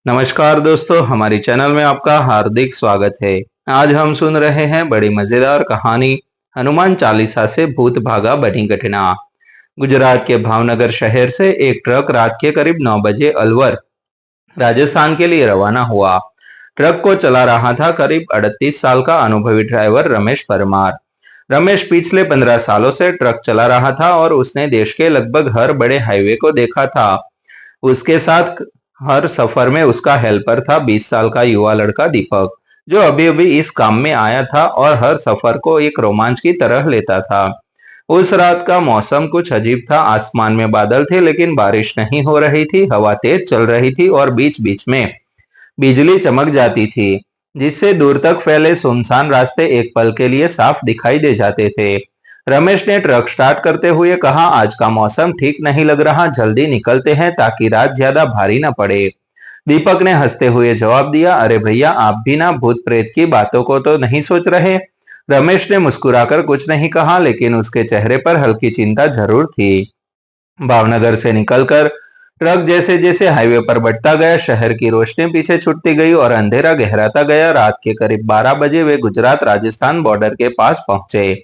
नमस्कार दोस्तों, हमारी चैनल में आपका हार्दिक स्वागत है। आज हम सुन रहे हैं बड़ी मजेदार कहानी हनुमान चालीसा से भूत भागा बनी घटना। गुजरात के भावनगर शहर से एक ट्रक रात के करीब 9 बजे अलवर राजस्थान के लिए रवाना हुआ। ट्रक को चला रहा था करीब 38 साल का अनुभवी ड्राइवर रमेश परमार। रमेश पिछले 15 सालों से ट्रक चला रहा था और उसने देश के लगभग हर बड़े हाईवे को देखा था। उसके साथ हर सफर में उसका हेल्पर था 20 साल का युवा लड़का दीपक, जो अभी अभी इस काम में आया था और हर सफर को एक रोमांच की तरह लेता था। उस रात का मौसम कुछ अजीब था। आसमान में बादल थे लेकिन बारिश नहीं हो रही थी। हवा तेज चल रही थी और बीच बीच में बिजली चमक जाती थी, जिससे दूर तक फैले सुनसान रास्ते एक पल के लिए साफ दिखाई दे जाते थे। रमेश ने ट्रक स्टार्ट करते हुए कहा, आज का मौसम ठीक नहीं लग रहा, जल्दी निकलते हैं ताकि रात ज्यादा भारी न पड़े। दीपक ने हंसते हुए जवाब दिया, अरे भैया, आप भी ना भूत प्रेत की बातों को तो नहीं सोच रहे। रमेश ने मुस्कुराकर कुछ नहीं कहा, लेकिन उसके चेहरे पर हल्की चिंता जरूर थी। भावनगर से निकलकर ट्रक जैसे जैसे हाईवे पर बढ़ता गया, शहर की रोशनी पीछे छूटती गई और अंधेरा गहराता गया। रात के करीब 12 बजे वे गुजरात राजस्थान बॉर्डर के पास पहुंचे।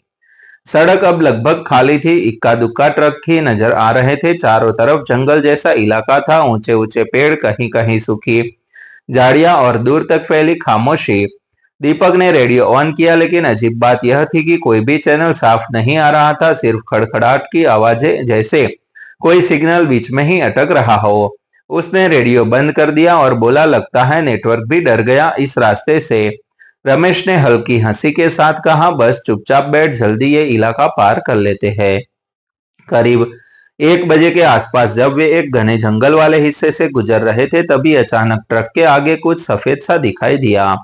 सड़क अब लगभग खाली थी। इक्का दुक्का ट्रक ही नजर आ रहे थे। चारों तरफ जंगल जैसा इलाका था, ऊंचे ऊंचे पेड़, कहीं कहीं सूखी झाड़ियां और दूर तक फैली खामोशी। दीपक ने रेडियो ऑन किया, लेकिन अजीब बात यह थी कि कोई भी चैनल साफ नहीं आ रहा था। सिर्फ खड़खड़ाहट की आवाजें, जैसे कोई सिग्नल बीच में ही अटक रहा हो। उसने रेडियो बंद कर दिया और बोला, लगता है नेटवर्क भी डर गया इस रास्ते से। रमेश ने हल्की हंसी के साथ कहा, बस चुपचाप बैठ, जल्दी ये इलाका पार कर लेते हैं। करीब 1 बजे के आसपास जब वे एक घने जंगल वाले हिस्से से गुजर रहे थे, तभी अचानक ट्रक के आगे कुछ सफेद सा दिखाई दिया।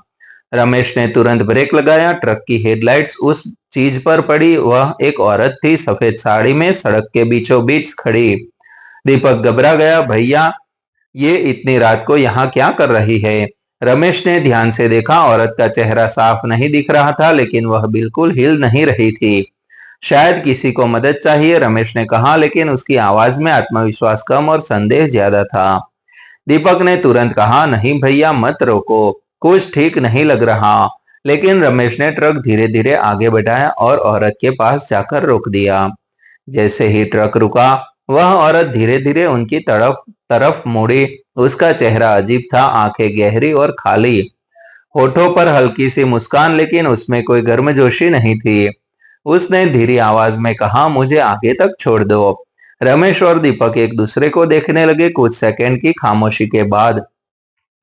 रमेश ने तुरंत ब्रेक लगाया। ट्रक की हेडलाइट्स उस चीज पर पड़ी। वह एक औरत थी, सफेद साड़ी में, सड़क के बीचों बीच खड़ी। दीपक घबरा गया, भैया, ये इतनी रात को यहाँ क्या कर रही है? रमेश ने ध्यान से देखा। औरत का चेहरा साफ नहीं दिख रहा था, लेकिन वह बिल्कुल हिल नहीं रही थी। शायद किसी को मदद चाहिए, रमेश ने कहा, लेकिन उसकी आवाज में आत्मविश्वास कम और संदेह ज्यादा था। दीपक ने तुरंत कहा, नहीं भैया, मत रोको, कुछ ठीक नहीं लग रहा। लेकिन रमेश ने ट्रक धीरे धीरे आगे बढ़ाया और औरत के पास जाकर रोक दिया। जैसे ही ट्रक रुका, वह औरत धीरे धीरे उनकी तरफ तरफ मुड़ी। उसका चेहरा अजीब था, आंखें गहरी और खाली, होठों पर हल्की सी मुस्कान, लेकिन उसमें कोई गर्मजोशी नहीं थी। उसने धीरी आवाज में कहा, मुझे आगे तक छोड़ दो। रमेश और दीपक एक दूसरे को देखने लगे। कुछ सेकंड की खामोशी के बाद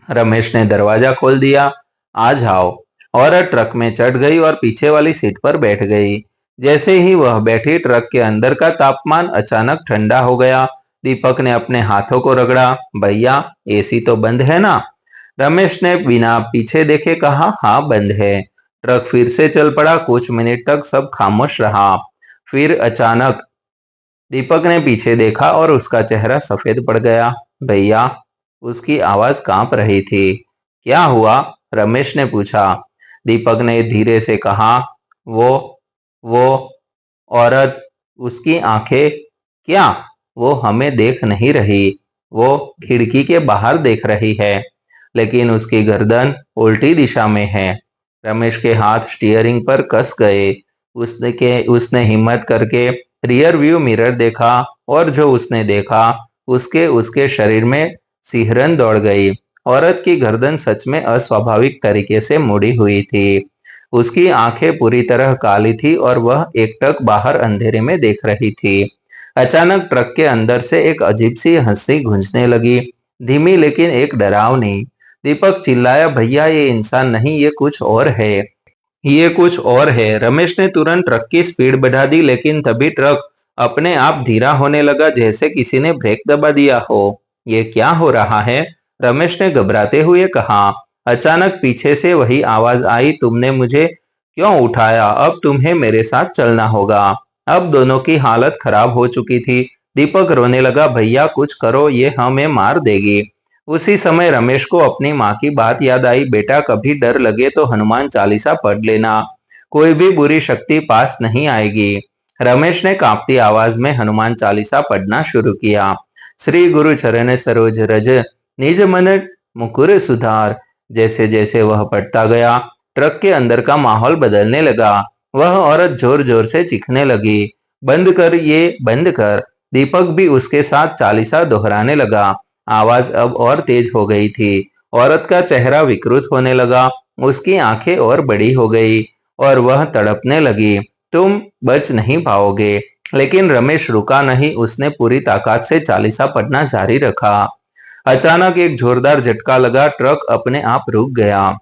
रमेश ने दरवाजा खोल दिया। आ जाओ। औरत ट्रक में चढ़ गई और पीछे वाली सीट पर बैठ गई। जैसे ही वह बैठी, ट्रक के अंदर का तापमान अचानक ठंडा हो गया। दीपक ने अपने हाथों को रगड़ा। भैया, एसी तो बंद है ना? रमेश ने बिना पीछे देखे कहा, हाँ बंद है। ट्रक फिर से चल पड़ा। कुछ मिनट तक सब खामोश रहा। फिर अचानक दीपक ने पीछे देखा और उसका चेहरा सफेद पड़ गया। भैया, उसकी आवाज कांप रही थी। क्या हुआ? रमेश ने पूछा। दीपक ने धीरे से कहा, वो वो औरत, उसकी आंखें। क्या वो हमें देख नहीं रही? वो खिड़की के बाहर देख रही है, लेकिन उसकी गर्दन उल्टी दिशा में है। रमेश के हाथ स्टीयरिंग पर कस गए। उसने हिम्मत करके रियर व्यू मिरर देखा, और जो उसने देखा, उसके उसके शरीर में सिहरन दौड़ गई। औरत की गर्दन सच में अस्वाभाविक तरीके से मुड़ी हुई थी। उसकी आंखें पूरी तरह काली थी और वह एकटक बाहर अंधेरे में देख रही थी। अचानक ट्रक के अंदर से एक अजीब सी हंसी गूंजने लगी, धीमी लेकिन एक डरावनी। दीपक चिल्लाया, भैया, ये इंसान नहीं, ये कुछ और है, ये कुछ और है। रमेश ने तुरंत ट्रक की स्पीड बढ़ा दी, लेकिन तभी ट्रक अपने आप धीरा होने लगा, जैसे किसी ने ब्रेक दबा दिया हो। ये क्या हो रहा है? रमेश ने घबराते हुए कहा। अचानक पीछे से वही आवाज आई, तुमने मुझे क्यों उठाया? अब तुम्हें मेरे साथ चलना होगा। अब दोनों की हालत खराब हो चुकी थी। दीपक रोने लगा, भैया कुछ करो, ये हमें मार देगी। उसी समय रमेश को अपनी माँ की बात याद आई, बेटा, कभी डर लगे तो हनुमान चालीसा पढ़ लेना, कोई भी बुरी शक्ति पास नहीं आएगी। रमेश ने कांपती आवाज में हनुमान चालीसा पढ़ना शुरू किया। श्री गुरु चरण सरोज रज, निज मन मुकुर सुधार। जैसे जैसे वह पढ़ता गया, ट्रक के अंदर का माहौल बदलने लगा। वह औरत जोर जोर से चीखने लगी, बंद कर ये, बंद कर। दीपक भी उसके साथ चालीसा दोहराने लगा। आवाज अब और तेज हो गई थी। औरत का चेहरा विकृत होने लगा, उसकी आंखें और बड़ी हो गई और वह तड़पने लगी। तुम बच नहीं पाओगे। लेकिन रमेश रुका नहीं, उसने पूरी ताकत से चालीसा पढ़ना जारी रखा। अचानक एक जोरदार झटका लगा, ट्रक अपने आप रुक गया।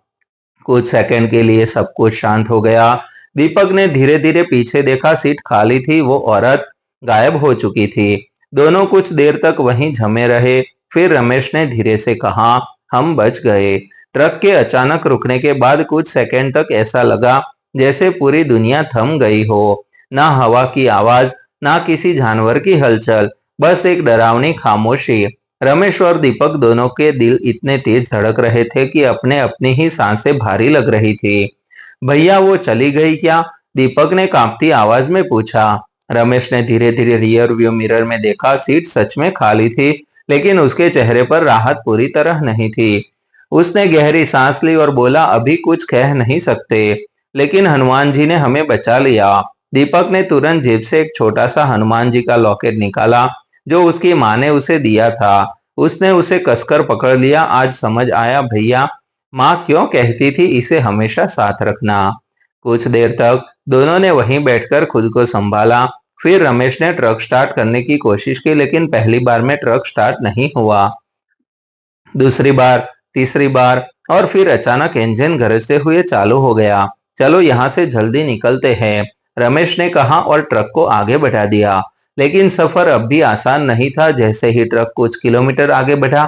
कुछ सेकंड के लिए सब कुछ शांत हो गया। दीपक ने धीरे धीरे पीछे देखा, सीट खाली थी, वो औरत गायब हो चुकी थी। दोनों कुछ देर तक वहीं जमे रहे। फिर रमेश ने धीरे से कहा, हम बच गए। ट्रक के अचानक रुकने के बाद कुछ सेकंड तक ऐसा लगा जैसे पूरी दुनिया थम गई हो। ना हवा की आवाज, ना किसी जानवर की हलचल, बस एक डरावनी खामोशी। रमेश और दीपक दोनों के दिल इतने तेज धड़क रहे थे कि अपने अपनी ही सांसें भारी लग रही थी। भैया वो चली गई क्या? दीपक ने कांपती आवाज में पूछा। रमेश ने धीरे धीरे रियर व्यू मिरर में देखा, सीट सच में खाली थी, लेकिन उसके चेहरे पर राहत पूरी तरह नहीं थी। उसने गहरी सांस ली और बोला, अभी कुछ कह नहीं सकते, लेकिन हनुमान जी ने हमें बचा लिया। दीपक ने तुरंत जेब से एक छोटा सा हनुमान जी का लॉकेट निकाला, जो उसकी माँ ने उसे दिया था। उसने उसे कसकर पकड़ लिया। आज समझ आया भैया, माँ क्यों कहती थी इसे हमेशा साथ रखना। कुछ देर तक दोनों ने वहीं बैठकर खुद को संभाला। फिर रमेश ने ट्रक स्टार्ट करने की कोशिश की, लेकिन पहली बार में ट्रक स्टार्ट नहीं हुआ। दूसरी बार, तीसरी बार, और फिर अचानक इंजन गरजते हुए चालू हो गया। चलो यहाँ से जल्दी निकलते हैं, रमेश ने कहा और ट्रक को आगे बढ़ा दिया। लेकिन सफर अब भी आसान नहीं था। जैसे ही ट्रक कुछ किलोमीटर आगे बढ़ा,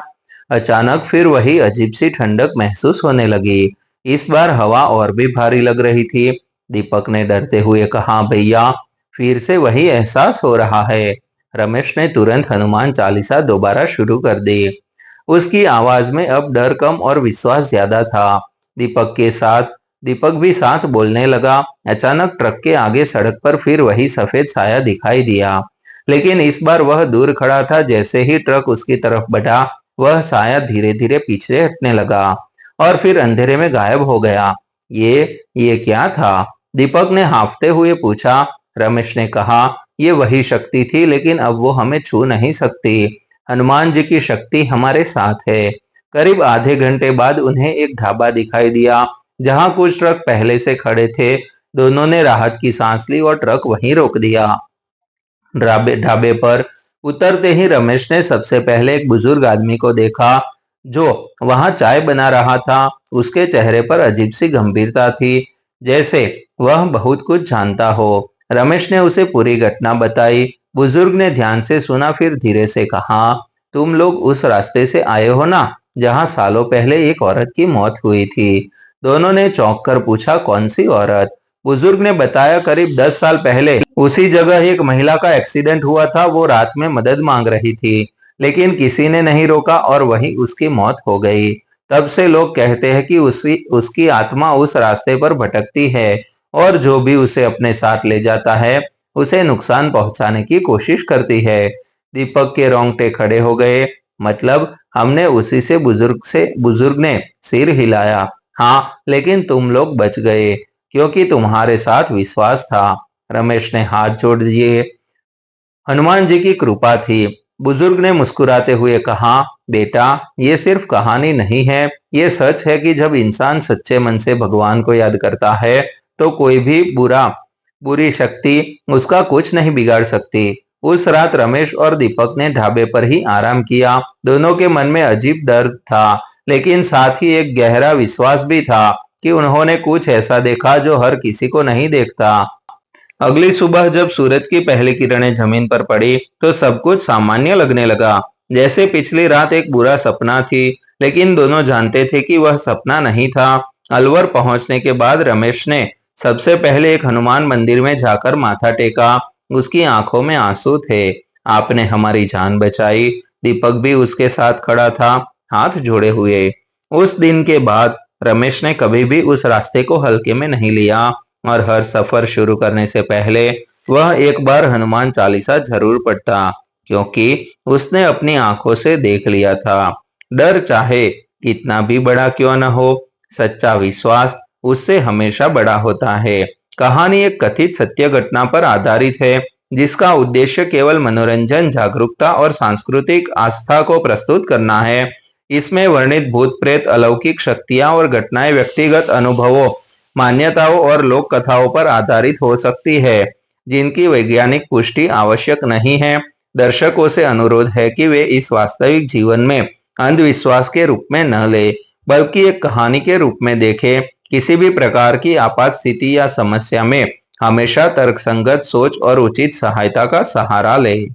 अचानक फिर वही अजीब सी ठंडक महसूस होने लगी। इस बार हवा और भी भारी लग रही थी। दीपक ने डरते हुए कहा, भैया फिर से वही एहसास हो रहा है। रमेश ने तुरंत हनुमान चालीसा दोबारा शुरू कर दी। उसकी आवाज में अब डर कम और विश्वास ज्यादा था। दीपक भी साथ बोलने लगा। अचानक ट्रक के आगे सड़क पर फिर वही सफेद साया दिखाई दिया, लेकिन इस बार वह दूर खड़ा था। जैसे ही ट्रक उसकी तरफ बढ़ा, वह साया धीरे धीरे पीछे हटने लगा और फिर अंधेरे में गायब हो गया। ये क्या था? दीपक ने हांफते हुए पूछा। रमेश ने कहा, ये वही शक्ति थी, लेकिन अब वो हमें छू नहीं सकती। हनुमान जी की शक्ति हमारे साथ है। करीब आधे घंटे बाद उन्हें एक ढाबा दिखाई दिया, जहां कुछ ट्रक पहले से खड़े थे। दोनों ने राहत की सांस ली और ट्रक वहीं रोक दिया। ढाबे पर उतरते ही रमेश ने सबसे पहले एक बुजुर्ग आदमी को देखा, जो वहां चाय बना रहा था। उसके चेहरे पर अजीब सी गंभीरता थी, जैसे वह बहुत कुछ जानता हो। रमेश ने उसे पूरी घटना बताई। बुजुर्ग ने ध्यान से सुना, फिर धीरे से कहा, तुम लोग उस रास्ते से आए हो ना, जहां सालों पहले एक औरत की मौत हुई थी? दोनों ने चौंक कर पूछा, कौन सी औरत? बुजुर्ग ने बताया, करीब 10 साल पहले उसी जगह एक महिला का एक्सीडेंट हुआ था। वो रात में मदद मांग रही थी, लेकिन किसी ने नहीं रोका और वहीं उसकी मौत हो गई। तब से लोग कहते हैं कि उसकी आत्मा उस रास्ते पर भटकती है और जो भी उसे अपने साथ ले जाता है, उसे नुकसान पहुंचाने की कोशिश करती है। दीपक के रोंगटे खड़े हो गए। मतलब हमने उसी से बुजुर्ग ने सिर हिलाया। हाँ, लेकिन तुम लोग बच गए क्योंकि तुम्हारे साथ विश्वास था। रमेश ने हाथ जोड़ दिए। हनुमान जी की कृपा थी। बुजुर्ग ने मुस्कुराते हुए कहा, बेटा ये सिर्फ कहानी नहीं है, ये सच है कि जब इंसान सच्चे मन से भगवान को याद करता है, तो कोई भी बुरी शक्ति उसका कुछ नहीं बिगाड़ सकती। उस रात रमेश और दीपक ने ढाबे पर ही आराम किया। दोनों के मन में अजीब डर था, लेकिन साथ ही एक गहरा विश्वास भी था कि उन्होंने कुछ ऐसा देखा जो हर किसी को नहीं देखता। अगली सुबह जब सूरज की पहली किरणें जमीन पर पड़ी, तो सब कुछ सामान्य लगने लगा, जैसे पिछली रात एक बुरा सपना थी। लेकिन दोनों जानते थे कि वह सपना नहीं था। अलवर पहुंचने के बाद रमेश ने सबसे पहले एक हनुमान मंदिर में जाकर माथा टेका। उसकी आंखों में आंसू थे। आपने हमारी जान बचाई। दीपक भी उसके साथ खड़ा था, हाथ जोड़े हुए। उस दिन के बाद रमेश ने कभी भी उस रास्ते को हल्के में नहीं लिया और हर सफर शुरू करने से पहले वह एक बार हनुमान चालीसा जरूर पढ़ता, क्योंकि उसने अपनी आंखों से देख लिया था। डर चाहे कितना भी बड़ा क्यों न हो, सच्चा विश्वास उससे हमेशा बड़ा होता है। कहानी एक कथित सत्य घटना पर आधारित है, जिसका उद्देश्य केवल मनोरंजन, जागरूकता और सांस्कृतिक आस्था को प्रस्तुत करना है। इसमें वर्णित भूत प्रेत, अलौकिक शक्तियां और घटनाएं व्यक्तिगत अनुभवों, मान्यताओं और लोक कथाओं पर आधारित हो सकती है, जिनकी वैज्ञानिक पुष्टि आवश्यक नहीं है। दर्शकों से अनुरोध है कि वे इस वास्तविक जीवन में अंधविश्वास के रूप में न ले, बल्कि एक कहानी के रूप में देखें। किसी भी प्रकार की आपात स्थिति या समस्या में हमेशा तर्कसंगत सोच और उचित सहायता का सहारा लें।